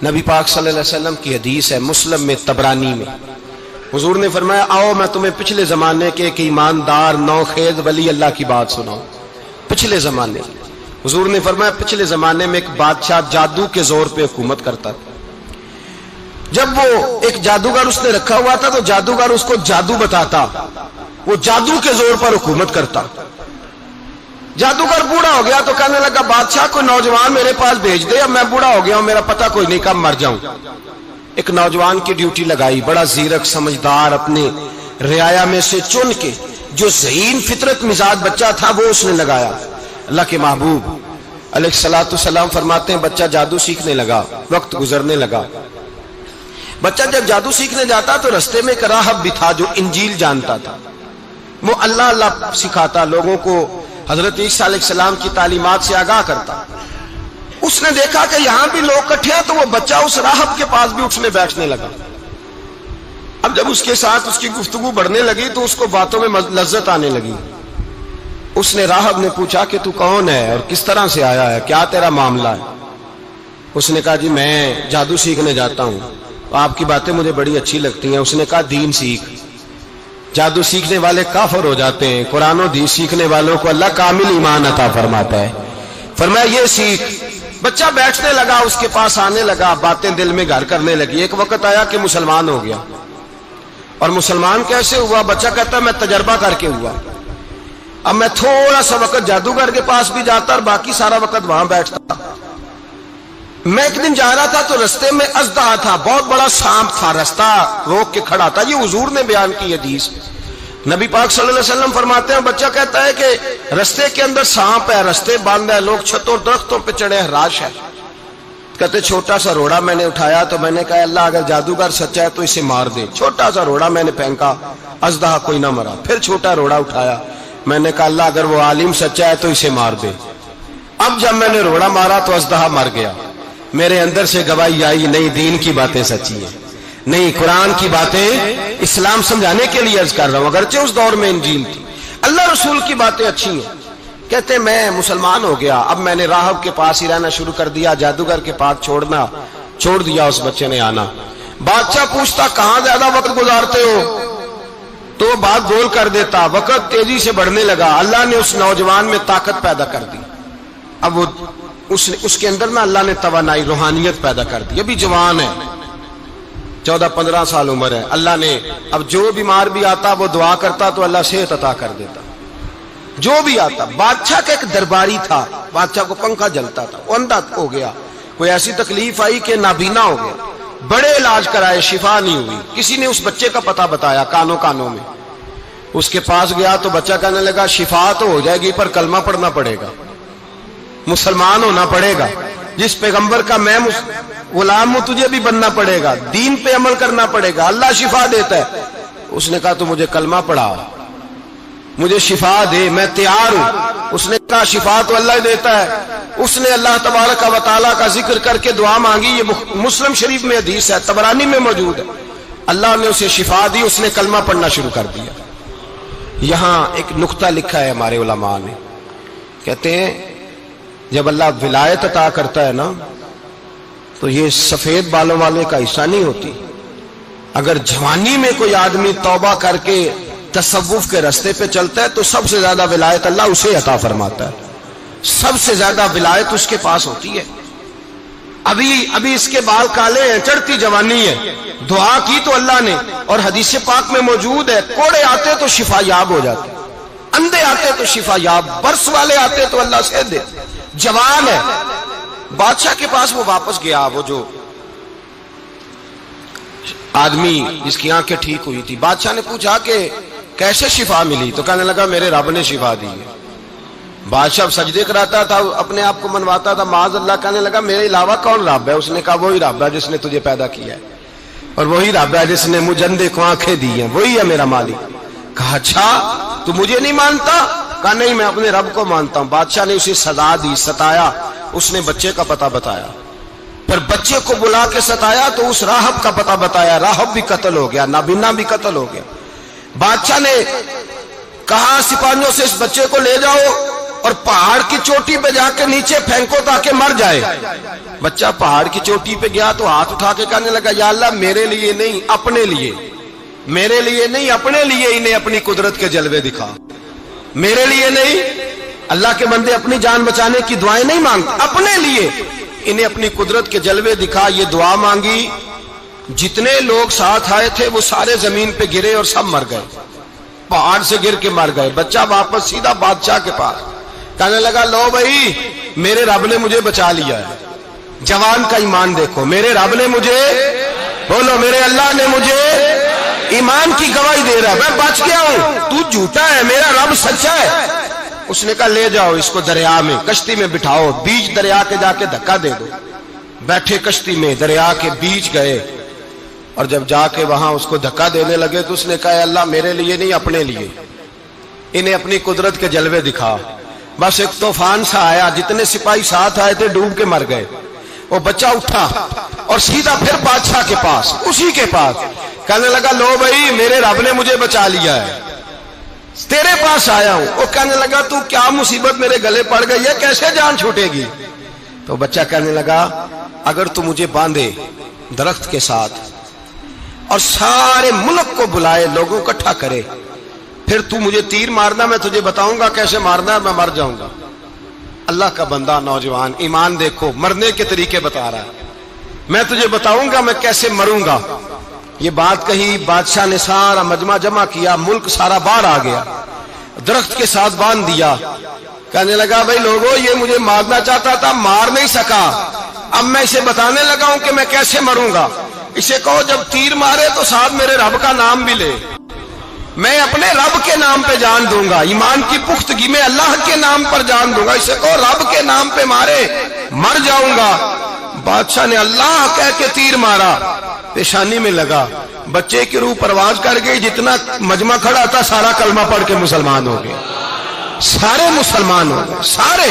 نبی پاک صلی اللہ علیہ وسلم کی حدیث ہے مسلم میں طبرانی میں، حضور نے فرمایا آؤ میں تمہیں پچھلے زمانے کے ایک ایماندار نوخیز ولی اللہ کی بات سناؤں۔ پچھلے زمانے حضور نے فرمایا پچھلے زمانے میں ایک بادشاہ جادو کے زور پہ حکومت کرتا تھا۔ جب وہ ایک جادوگر اس نے رکھا ہوا تھا تو جادوگر اس کو جادو بتاتا، وہ جادو کے زور پر حکومت کرتا۔ جادوگر بوڑھا ہو گیا تو کہنے لگا بادشاہ کوئی نوجوان میرے پاس بھیج دے، اب میں بوڑھا ہو گیا ہوں میرا پتہ کوئی نہیں کب مر جاؤں۔ ایک نوجوان کی ڈیوٹی لگائی، بڑا زیرک سمجھدار، اپنے رعایا میں سے چن کے جو ذہین فطرت مزاج بچہ تھا وہ اس نے لگایا۔ اللہ کے محبوب علیہ الصلوۃ والسلام فرماتے ہیں بچہ جادو سیکھنے لگا، وقت گزرنے لگا۔ بچہ جب جادو سیکھنے جاتا تو رستے میں ایک راہب بھی تھا جو انجیل جانتا تھا، وہ اللہ اللہ سکھاتا، لوگوں کو حضرت عیسیٰ علیہ السلام کی تعلیمات سے آگاہ کرتا۔ اس نے دیکھا کہ یہاں بھی لوگ اکٹھے ہیں تو وہ بچہ اس راہب کے پاس بھی اٹھنے بیٹھنے لگا۔ اب جب اس کے ساتھ اس کی گفتگو بڑھنے لگی تو اس کو باتوں میں لذت آنے لگی۔ اس نے راہب نے پوچھا کہ تو کون ہے اور کس طرح سے آیا ہے، کیا تیرا معاملہ ہے؟ اس نے کہا جی میں جادو سیکھنے جاتا ہوں، آپ کی باتیں مجھے بڑی اچھی لگتی ہیں۔ اس نے کہا دین سیکھ، جادو سیکھنے والے کافر ہو جاتے ہیں، قرآن و حدیث سیکھنے والوں کو اللہ کامل ایمان عطا فرماتا ہے۔ فرمایا یہ سیکھ۔ بچہ بیٹھنے لگا، اس کے پاس آنے لگا، باتیں دل میں گھر کرنے لگی۔ ایک وقت آیا کہ مسلمان ہو گیا، اور مسلمان کیسے ہوا؟ بچہ کہتا ہے میں تجربہ کر کے ہوا۔ اب میں تھوڑا سا وقت جادوگر کے پاس بھی جاتا اور باقی سارا وقت وہاں بیٹھتا۔ میں ایک دن جا رہا تھا تو رستے میں اژدہا تھا، بہت بڑا سانپ تھا، رستہ روک کے کھڑا تھا۔ یہ حضور نے بیان کی حدیث۔ نبی پاک صلی اللہ علیہ وسلم فرماتے ہیں بچہ کہتا ہے کہ رستے کے اندر سانپ ہے، رستے بند ہے، لوگ چھتوں درختوں پہ چڑھے ہیں، ہراش ہے۔ کہتے چھوٹا سا روڑا میں نے اٹھایا تو میں نے کہا اللہ اگر جادوگر سچا ہے تو اسے مار دے۔ چھوٹا سا روڑا میں نے پھینکا، اژدہا کوئی نہ مرا۔ پھر چھوٹا روڑا اٹھایا، میں نے کہا اللہ اگر وہ عالم سچا ہے تو اسے مار دے۔ اب جب میں نے روڑا مارا تو اژدہا مر گیا۔ میرے اندر سے گواہی آئی نہیں دین کی باتیں سچی ہیں، نہیں قرآن کی باتیں اسلام سمجھانے کے لیے عرض کر رہا ہوں، اگرچہ اس دور میں انجیل تھی۔ اللہ رسول کی باتیں اچھی ہیں۔ کہتے میں مسلمان ہو گیا، اب میں نے راہب کے پاس ہی رہنا شروع کر دیا، جادوگر کے پاس چھوڑ دیا اس بچے نے آنا۔ بادشاہ پوچھتا کہاں زیادہ وقت گزارتے ہو تو وہ بات گول کر دیتا، وقت تیزی سے بڑھنے لگا۔ اللہ نے اس نوجوان میں طاقت پیدا کر دی، اب وہ اس کے اندر نا اللہ نے توانائی روحانیت پیدا کر دی، ابھی جوان ہے، 14-15 سال عمر ہے۔ اللہ نے اب جو بیمار بھی آتا وہ دعا کرتا تو اللہ صحت عطا کر دیتا، جو بھی آتا۔ بادشاہ کا ایک درباری تھا، بادشاہ کو پنکھا جلتا تھا، وہ اندھا ہو گیا، کوئی ایسی تکلیف آئی کہ نابینا ہو گیا، بڑے علاج کرائے شفا نہیں ہوئی۔ کسی نے اس بچے کا پتہ بتایا کانوں میں، اس کے پاس گیا تو بچہ کہنے لگا شفا تو ہو جائے گی پر کلمہ پڑھنا پڑے گا، مسلمان ہونا پڑے گا، جس پیغمبر کا میں غلام ہوں تجھے بھی بننا پڑے گا، دین پہ عمل کرنا پڑے گا، اللہ شفا دیتا ہے۔ اس نے کہا تو مجھے کلمہ پڑھا، مجھے شفا دے، میں تیار ہوں۔ اس نے کہا شفا تو اللہ دیتا ہے۔ اس نے اللہ تبارک و تعالیٰ کا ذکر کر کے دعا مانگی، یہ مسلم شریف میں حدیث ہے، طبرانی میں موجود ہے۔ اللہ نے اسے شفا دی، اس نے کلمہ پڑھنا شروع کر دیا۔ یہاں ایک نقطہ لکھا ہے ہمارے علماء نے، کہتے ہیں جب اللہ ولایت عطا کرتا ہے نا تو یہ سفید بالوں والے کا حصہ نہیں ہوتی۔ اگر جوانی میں کوئی آدمی توبہ کر کے تصوف کے رستے پہ چلتا ہے تو سب سے زیادہ ولایت اللہ اسے عطا فرماتا ہے، سب سے زیادہ ولایت اس کے پاس ہوتی ہے۔ ابھی اس کے بال کالے ہیں، چڑھتی جوانی ہے، دعا کی تو اللہ نے، اور حدیث پاک میں موجود ہے کوڑے آتے تو شفا یاب ہو جاتے، اندھے آتے تو شفا یاب، برس والے آتے تو اللہ سے دے، جوان ہے۔ بادشاہ کے پاس وہ واپس گیا، وہ جو آدمی جس کی آنکھیں ٹھیک ہوئی تھی۔ بادشاہ نے پوچھا کہ کیسے شفا ملی؟ تو کہنے لگا میرے رب نے شفا دی ہے۔ بادشاہ سجدے کراتا تھا، اپنے آپ کو منواتا تھا، معاذ اللہ، کہنے لگا میرے علاوہ کون رب ہے؟ اس نے کہا وہی رب ہے جس نے تجھے پیدا کیا ہے، اور وہی رب ہے جس نے مجھے اندھے کو آنکھیں دی ہیں، وہی ہے میرا مالک۔ کہا اچھا تو مجھے نہیں مانتا؟ کہا نہیں میں اپنے رب کو مانتا ہوں۔ بادشاہ نے اسے سزا دی، ستایا، اس نے بچے کا پتہ بتایا، پھر بچے کو بلا کے ستایا تو اس راہب کا پتہ بتایا، راہب بھی قتل ہو گیا، نابینا بھی قتل ہو گیا۔ بادشاہ نے کہا سپاہیوں سے اس بچے کو لے جاؤ اور پہاڑ کی چوٹی پہ جا کے نیچے پھینکو تاکہ مر جائے. بچہ پہاڑ کی چوٹی پہ گیا تو ہاتھ اٹھا کے کہنے لگا یا اللہ میرے لیے نہیں اپنے لیے، میرے لیے نہیں اپنے لیے انہیں اپنی قدرت کے جلوے دکھا. میرے لیے نہیں، اللہ کے بندے اپنی جان بچانے کی دعائیں نہیں مانگتے، اپنے لیے انہیں اپنی قدرت کے جلوے دکھا. یہ دعا مانگی، جتنے لوگ ساتھ آئے تھے وہ سارے زمین پہ گرے اور سب مر گئے، پہاڑ سے گر کے مر گئے. بچہ واپس سیدھا بادشاہ کے پاس کہنے لگا لو بھائی میرے رب نے مجھے بچا لیا ہے. جوان کا ایمان دیکھو، میرے رب نے مجھے، بولو میرے اللہ نے مجھے ایمان کی گواہی دے رہا ہے، میں بچ گیا ہوں، تو جھوٹا ہے، میرا رب سچا ہے. اس نے کہا لے جاؤ اس کو دریا میں، کشتی میں بٹھاؤ، بیچ دریا کے جا کے دھکا دے دو. بیٹھے کشتی میں، دریا کے بیچ گئے، اور جب جا کے وہاں اس کو دھکا دینے لگے تو اس نے کہا اللہ میرے لیے نہیں اپنے لیے انہیں اپنی قدرت کے جلوے دکھا. بس ایک طوفان سا آیا، جتنے سپاہی ساتھ آئے تھے ڈوب کے مر گئے. وہ بچہ اٹھا اور سیدھا پھر بادشاہ کے پاس، اسی کے پاس کہنے لگا لو بھائی میرے رب نے مجھے بچا لیا ہے، تیرے پاس آیا ہوں. وہ کہنے لگا تو کیا مصیبت میرے گلے پڑ گئی ہے، کیسے جان چھوٹے گی؟ تو بچہ کہنے لگا اگر تو مجھے باندھے درخت کے ساتھ اور سارے ملک کو بلائے، لوگوں کو اکٹھا کرے، پھر تو مجھے تیر مارنا، میں تجھے بتاؤں گا کیسے مارنا ہے، میں مر جاؤں گا. اللہ کا بندہ نوجوان ایمان دیکھو، مرنے کے طریقے بتا رہا ہے، میں تجھے بتاؤں گا میں کیسے مروں گا. یہ بات کہی، بادشاہ نے سارا مجمع جمع کیا، ملک سارا باہر آ گیا، درخت کے ساتھ باندھ دیا. کہنے لگا بھائی لوگوں یہ مجھے مارنا چاہتا تھا، مار نہیں سکا، اب میں اسے بتانے لگا ہوں کہ میں کیسے مروں گا. اسے کہو جب تیر مارے تو ساتھ میرے رب کا نام بھی لے، میں اپنے رب کے نام پہ جان دوں گا، ایمان کی پختگی میں اللہ کے نام پر جان دوں گا. اسے کہو رب کے نام پہ مارے، مر جاؤں گا. بادشاہ نے اللہ کہہ کے تیر مارا، پیشانی میں لگا، بچے کی روح پرواز کر گئی. جتنا مجمع کھڑا تھا سارا کلمہ پڑھ کے مسلمان ہو گئے، سارے مسلمان ہو گئے سارے.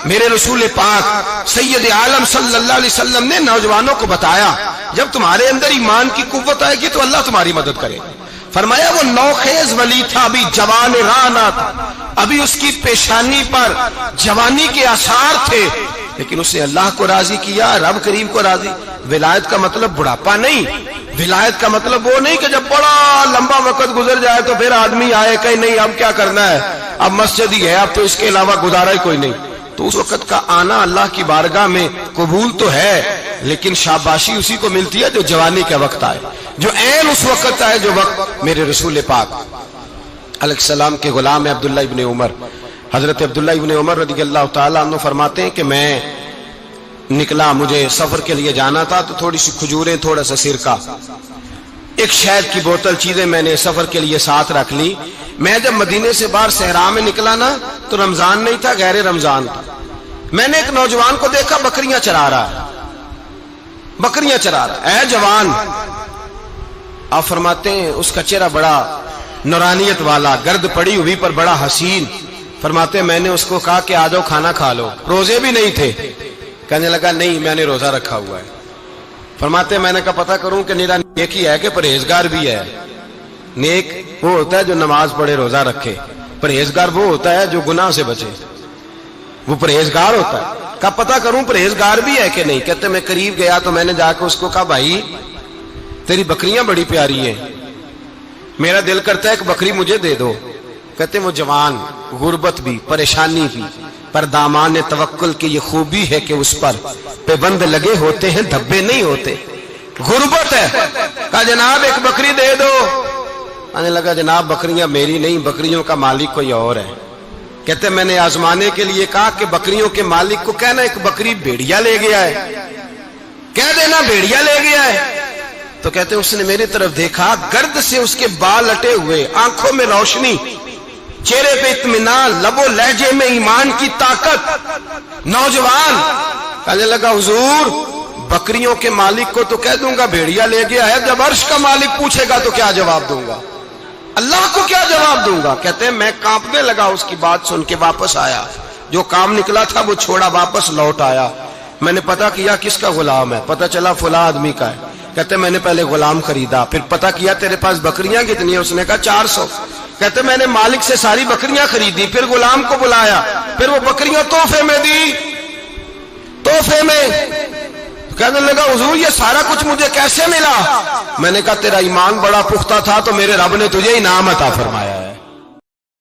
میرے رسول پاک سید عالم صلی اللہ علیہ وسلم نے نوجوانوں کو بتایا جب تمہارے اندر ایمان کی قوت آئے گی تو اللہ تمہاری مدد کرے گا. فرمایا وہ نوخیز ولی تھا، ابھی جوان رانا تھا، ابھی اس کی پیشانی پر جوانی کے آثار تھے، لیکن اس نے اللہ کو راضی کیا، رب کریم کو راضی. ولایت کا مطلب بڑھاپا نہیں، ولایت کا مطلب وہ نہیں کہ جب بڑا لمبا وقت گزر جائے تو پھر آدمی آئے کہ نہیں اب کیا کرنا ہے، اب مسجد ہی ہے، اب تو اس کے علاوہ گزارا ہی کوئی نہیں. تو اس وقت کا آنا اللہ کی بارگاہ میں قبول تو ہے، لیکن شاباشی اسی کو ملتی ہے جو جوانی کا وقت آئے، جو عین اس وقت آئے جو وقت میرے رسول پاک علیہ السلام کے غلام عبداللہ ابن عمر، حضرت عبداللہ ابن عمر رضی اللہ تعالیٰ عنہ فرماتے ہیں کہ میں نکلا، مجھے سفر کے لیے جانا تھا، تو تھوڑی سی کھجوریں، تھوڑا سا سرکہ، ایک شہد کی بوتل، چیزیں میں نے سفر کے لیے ساتھ رکھ لی. میں جب مدینے سے باہر صحرا میں نکلا نا تو رمضان نہیں تھا، غیر رمضان تھا. میں نے ایک نوجوان کو دیکھا بکریاں چرا رہا ہے، بکریاں چرا رہا ہے. اے جوان، آپ فرماتے ہیں اس کا چہرہ بڑا نورانیت والا، گرد پڑی ہوئی پر بڑا حسین. فرماتے ہیں میں نے اس کو کہا کہ آ جاؤ کھانا کھا لو، روزے بھی نہیں تھے. کہنے لگا نہیں میں نے روزہ رکھا ہوا ہے. فرماتے ہیں میں نے کہا پتہ کروں کہ نیرا نیک ہی ہے کہ پرہیزگار بھی ہے. نیک وہ ہوتا ہے جو نماز پڑھے روزہ رکھے، پرہیزگار وہ ہوتا ہے جو گناہ سے بچے، وہ پرہیزگار ہوتا ہے. کہا پتہ کروں پرہیزگار بھی ہے کہ نہیں. کہتے میں قریب گیا تو میں نے جا کے اس کو کہا بھائی تیری بکریاں بڑی پیاری ہیں، میرا دل کرتا ہے ایک بکری مجھے دے دو. کہتے وہ جوان، غربت بھی، پریشانی بھی، پر دامان توکل کی یہ خوبی ہے کہ اس پر پابند لگے ہوتے ہیں، دھبے نہیں ہوتے. غربت ہے. کہا جناب ایک بکری دے دو. آنے لگا جناب بکریاں میری نہیں، بکریوں کا مالک کوئی اور ہے. کہتے میں نے آزمانے کے لیے کہا کہ بکریوں کے مالک کو کہنا ایک بکری بھیڑیا لے گیا ہے، کہہ دینا بھیڑیا لے گیا ہے. تو کہتے اس نے میری طرف دیکھا، گرد سے اس کے بال لٹے ہوئے، آنکھوں میں روشنی، چہرے پہ اطمینان، لب و لہجے میں ایمان کی طاقت. نوجوان کہنے لگا حضور بکریوں کے مالک کو تو کہہ دوں گا بھیڑیا لے گیا ہے، جب عرش کا مالک پوچھے گا تو کیا جواب دوں گا، اللہ کو کیا جواب دوں گا. کہتے ہیں میں کانپنے لگا، اس کی بات سن کے واپس آیا، جو کام نکلا تھا وہ چھوڑا، واپس لوٹ آیا. میں نے پتہ کیا کس کا غلام ہے، پتہ چلا فلاں آدمی کا ہے. کہتے میں نے پہلے غلام خریدا، پھر پتہ کیا تیرے پاس بکریاں کتنی ہیں، اس نے کہا 400. کہتے میں نے مالک سے ساری بکریاں خریدی، پھر غلام کو بلایا، پھر وہ بکریاں تحفے میں دی، تحفے میں۔ کہنے لگا حضور یہ سارا کچھ مجھے کیسے ملا؟ میں نے کہا تیرا ایمان بڑا پختہ تھا تو میرے رب نے تجھے انعام عطا فرمایا۔